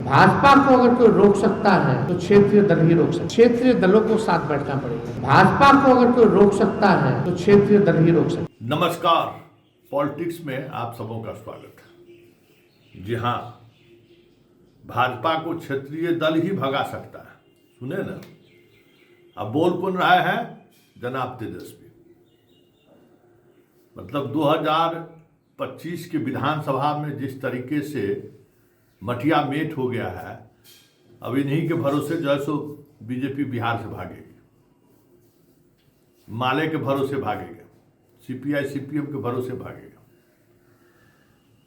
भाजपा को अगर कोई रोक सकता है तो क्षेत्रीय दल ही रोक सकता है। क्षेत्रीय दलों को साथ बैठना पड़ेगा। भाजपा को अगर कोई रोक सकता है तो क्षेत्रीय दल ही रोक सकता है। नमस्कार, पॉलिटिक्स में आप सबों का स्वागत है। जी हाँ, भाजपा को क्षेत्रीय दल ही भगा सकता है। सुने ना, अब बोल कौन रहा है? जनाब तेजस्वी। मतलब 2025 के विधानसभा में जिस तरीके से मटिया मेट हो गया है, अब इन्हीं के भरोसे जो है सो बीजेपी बिहार से भागेगी, माले के भरोसे भागेगा, सीपीआई सीपीएम के भरोसे भागेगा।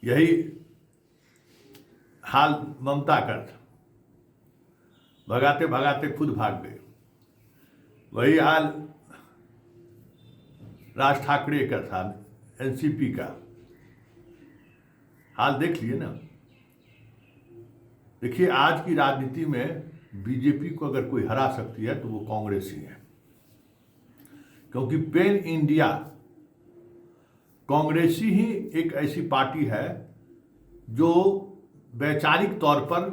यही हाल ममता का था, भगाते भगाते खुद भाग गए। वही हाल राज ठाकरे का था, एनसीपी का हाल देख लिए ना। देखिए, आज की राजनीति में बीजेपी को अगर कोई हरा सकती है तो वो कांग्रेस ही है, क्योंकि पेन इंडिया कांग्रेसी ही एक ऐसी पार्टी है जो वैचारिक तौर पर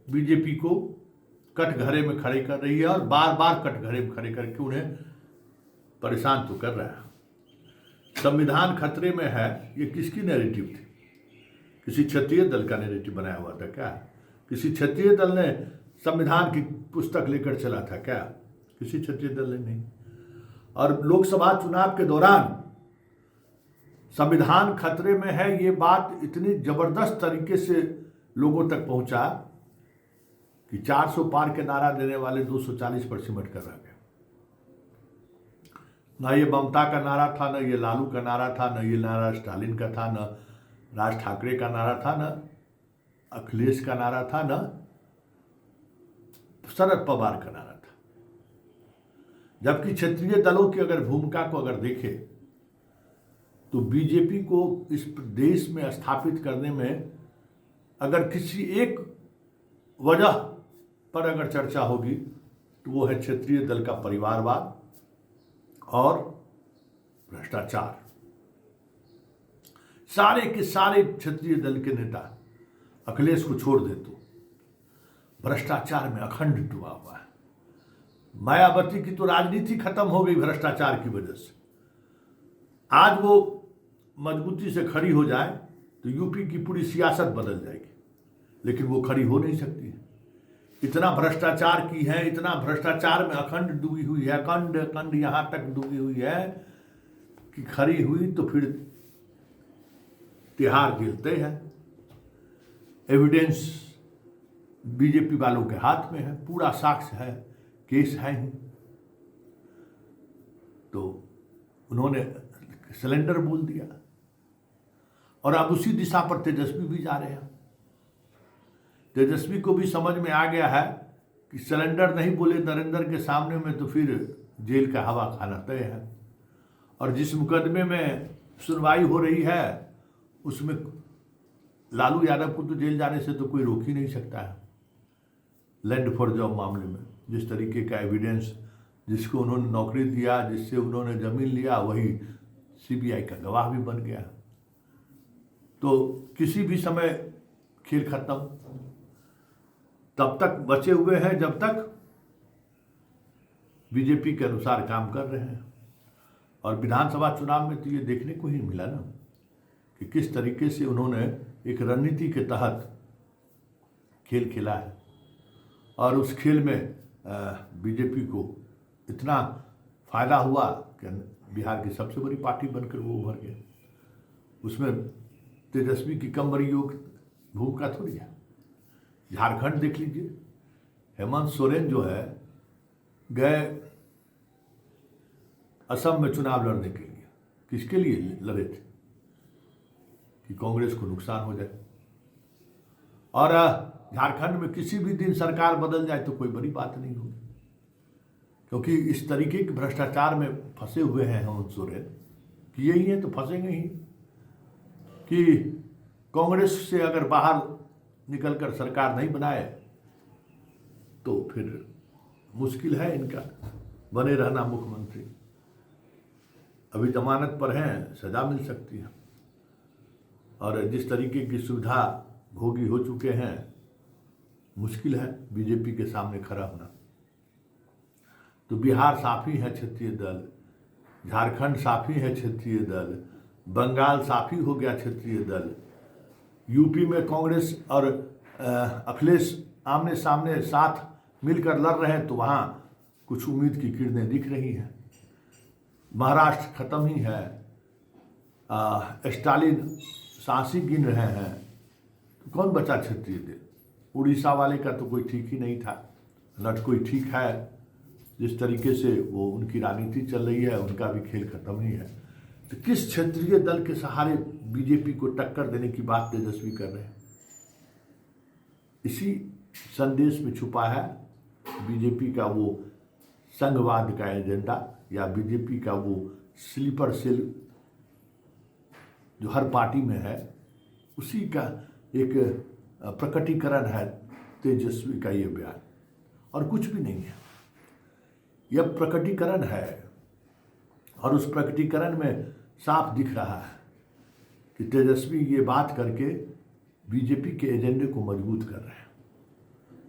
बीजेपी को कटघरे में खड़े कर रही है और बार बार कटघरे में खड़े करके उन्हें परेशान तो कर रहा है। संविधान खतरे में है, ये किसकी नैरेटिव थी? किसी क्षत्रिय दल का नैरेटिव बनाया हुआ था क्या? किसी क्षत्रिय दल ने संविधान की पुस्तक लेकर चला था क्या? किसी क्षत्रिय दल ने नहीं। और लोकसभा चुनाव के दौरान संविधान खतरे में है, ये बात इतनी जबरदस्त तरीके से लोगों तक पहुंचा कि 400 पार के नारा देने वाले 240 पर सिमट कर रह गए। ना ये ममता का नारा था, ना ये लालू का नारा था, ना ये नारा स्टालिन का था, ना राज ठाकरे का नारा था, ना अखिलेश का नारा था, ना शरद पवार का नारा था। जबकि क्षेत्रीय दलों की अगर भूमिका को अगर देखें तो बीजेपी को इस देश में स्थापित करने में अगर किसी एक वजह पर अगर चर्चा होगी तो वो है क्षेत्रीय दल का परिवारवाद और भ्रष्टाचार। सारे के सारे क्षेत्रीय दल के नेता अखिलेश को छोड़ दे तो भ्रष्टाचार में अखंड डूबा हुआ है। मायावती की तो राजनीति खत्म हो गई भ्रष्टाचार की वजह से। आज वो मजबूती से खड़ी हो जाए तो यूपी की पूरी सियासत बदल जाएगी, लेकिन वो खड़ी हो नहीं सकती है। इतना भ्रष्टाचार की है, इतना भ्रष्टाचार में अखंड डूबी हुई है, अखंड अखंड यहां तक डूबी हुई है कि खड़ी हुई तो फिर तिहाड़ झेलते हैं। एविडेंस बीजेपी वालों के हाथ में है, पूरा साक्ष्य है, केस है ही। तो उन्होंने सिलेंडर बोल दिया और अब उसी दिशा पर तेजस्वी भी जा रहे हैं। तेजस्वी को भी समझ में आ गया है कि सिलेंडर नहीं बोले नरेंद्र के सामने में तो फिर जेल का हवा खाना तय है। और जिस मुकदमे में सुनवाई हो रही है उसमें लालू यादव को तो जेल जाने से तो कोई रोक ही नहीं सकता है। लैंड फॉर जॉब मामले में जिस तरीके का एविडेंस, जिसको उन्होंने नौकरी दिया, जिससे उन्होंने जमीन लिया, वही सीबीआई का गवाह भी बन गया। तो किसी भी समय खेल खत्म। तब तक बचे हुए हैं जब तक बीजेपी के अनुसार काम कर रहे हैं। और विधानसभा चुनाव में तो ये देखने को ही मिला ना कि किस तरीके से उन्होंने एक रणनीति के तहत खेल खेला है। और उस खेल में बीजेपी को इतना फायदा हुआ कि बिहार की सबसे बड़ी पार्टी बनकर वो उभर गए। उसमें तेजस्वी की कम बड़ी भूमिका थोड़ी है। झारखंड देख लीजिए, हेमंत सोरेन जो है गए असम में चुनाव लड़ने के लिए। किसके लिए लड़े थे? कि कांग्रेस को नुकसान हो जाए। और झारखंड में किसी भी दिन सरकार बदल जाए तो कोई बड़ी बात नहीं होगी, क्योंकि इस तरीके के भ्रष्टाचार में फंसे हुए हैं हेमंत सोरेन कि यही है तो फंसेंगे ही कि कांग्रेस से अगर बाहर निकलकर सरकार नहीं बनाए तो फिर मुश्किल है इनका बने रहना और जिस तरीके की सुविधा भोगी हो चुके हैं, मुश्किल है बीजेपी के सामने खड़ा होना। तो बिहार साफी है क्षत्रिय दल, झारखंड साफी है क्षत्रिय दल, बंगाल साफी हो गया क्षत्रिय दल, यूपी में कांग्रेस और अखिलेश आमने सामने साथ मिलकर लड़ रहे हैं, तो वहाँ कुछ उम्मीद की किरणें दिख रही हैं। महाराष्ट्र खत्म ही है, स्टालिन सांसी गिन रहे हैं, तो कौन बचा क्षत्रिय दल? उड़ीसा वाले का तो कोई ठीक ही नहीं था, न कोई ठीक है। जिस तरीके से वो उनकी राजनीति चल रही है, उनका भी खेल खत्म ही है। तो किस क्षेत्रीय दल के सहारे बीजेपी को टक्कर देने की बात तेजस्वी कर रहे हैं? इसी संदेश में छुपा है बीजेपी का वो संघवाद का एजेंडा, या बीजेपी का वो स्लीपर सेल जो हर पार्टी में है, उसी का एक प्रकटीकरण है तेजस्वी का ये बयान, और कुछ भी नहीं है। यह प्रकटीकरण है, और उस प्रकटीकरण में साफ दिख रहा है कि तेजस्वी ये बात करके बीजेपी के एजेंडे को मजबूत कर रहे हैं,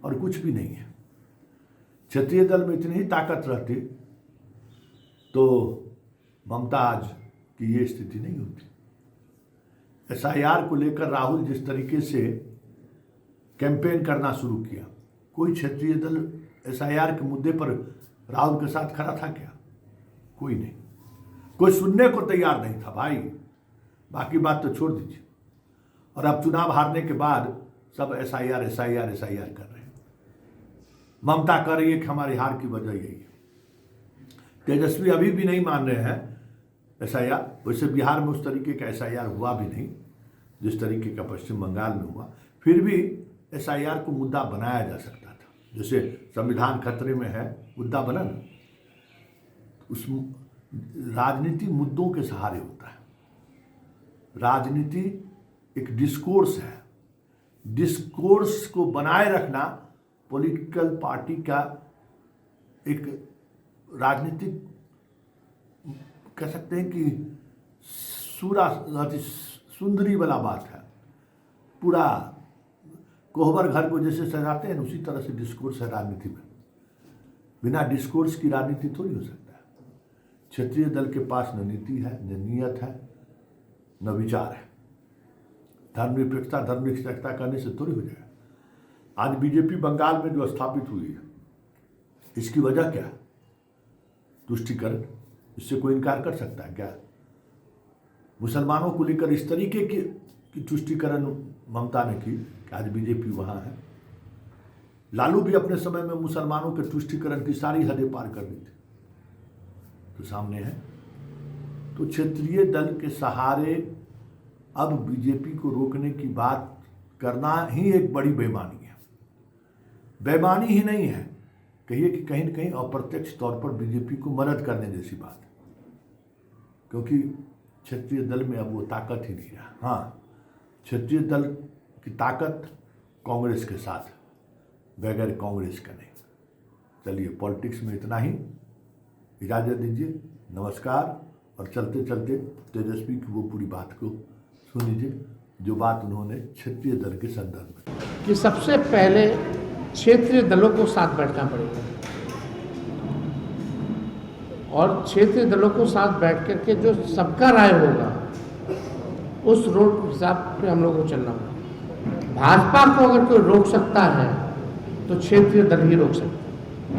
और कुछ भी नहीं है। क्षत्रिय दल में इतनी ही ताकत रहती तो ममता आज की ये स्थिति नहीं होती। SIR को लेकर राहुल जिस तरीके से कैंपेन करना शुरू किया, कोई क्षेत्रीय दल SIR के मुद्दे पर राहुल के साथ खड़ा था क्या? कोई नहीं, कोई सुनने को तैयार नहीं था भाई। बाकी बात तो छोड़ दीजिए। और अब चुनाव हारने के बाद सब SIR कर रहे हैं। ममता कर रही है कि हमारी हार की वजह यही है। तेजस्वी अभी भी नहीं मान रहे हैं SIR। वैसे बिहार में उस तरीके का SIR हुआ भी नहीं जिस तरीके का पश्चिम बंगाल में हुआ, फिर भी SIR को मुद्दा बनाया जा सकता था। जैसे संविधान खतरे में है, मुद्दा बना ना, उस राजनीति मुद्दों के सहारे होता है। राजनीति एक डिस्कोर्स है, डिस्कोर्स को बनाए रखना पॉलिटिकल पार्टी का एक राजनीतिक कह सकते हैं कि सुंदरी वाला बात है। पूरा कोहबर घर को जैसे सजाते हैं, उसी तरह से डिस्कोर्स है राजनीति में। बिना डिस्कोर्स की राजनीति थोड़ी हो सकता है। क्षेत्रीय दल के पास न नीति है, न नीयत है, न विचार है। धर्मनिरपेक्षता करने से थोड़ी हो जाएगा। आज बीजेपी बंगाल में जो स्थापित हुई है, इसकी वजह क्या है? तुष्टीकरण। इससे कोई इनकार कर सकता है क्या? मुसलमानों को लेकर इस तरीके की तुष्टीकरण ममता ने की कि आज बीजेपी वहां है। लालू भी अपने समय में मुसलमानों के तुष्टीकरण की सारी हदें पार कर दी थी, तो सामने है। तो क्षेत्रीय दल के सहारे अब बीजेपी को रोकने की बात करना ही एक बड़ी बेईमानी है। बेईमानी ही नहीं है, कहिए कि कहीं न कहीं अप्रत्यक्ष तौर पर बीजेपी को मदद करने जैसी बात है, क्योंकि क्षेत्रीय दल में अब वो ताकत ही नहीं रहा। हाँ, क्षेत्रीय दल की ताकत कांग्रेस के साथ, बगैर कांग्रेस का नहीं। चलिए, पॉलिटिक्स में इतना ही। इजाज़त दीजिए, नमस्कार। और चलते चलते तेजस्वी की वो पूरी बात को सुन लीजिए जो बात उन्होंने क्षेत्रीय दल के संदर्भ में कि सबसे पहले क्षेत्रीय दलों को साथ बैठना पड़ेगा, और क्षेत्रीय दलों को साथ बैठ करके जो सबका राय होगा उस रोड हिसाब पे हम लोग को चलना होगा। भाजपा को अगर कोई रोक सकता है तो क्षेत्रीय दल ही रोक सकता है।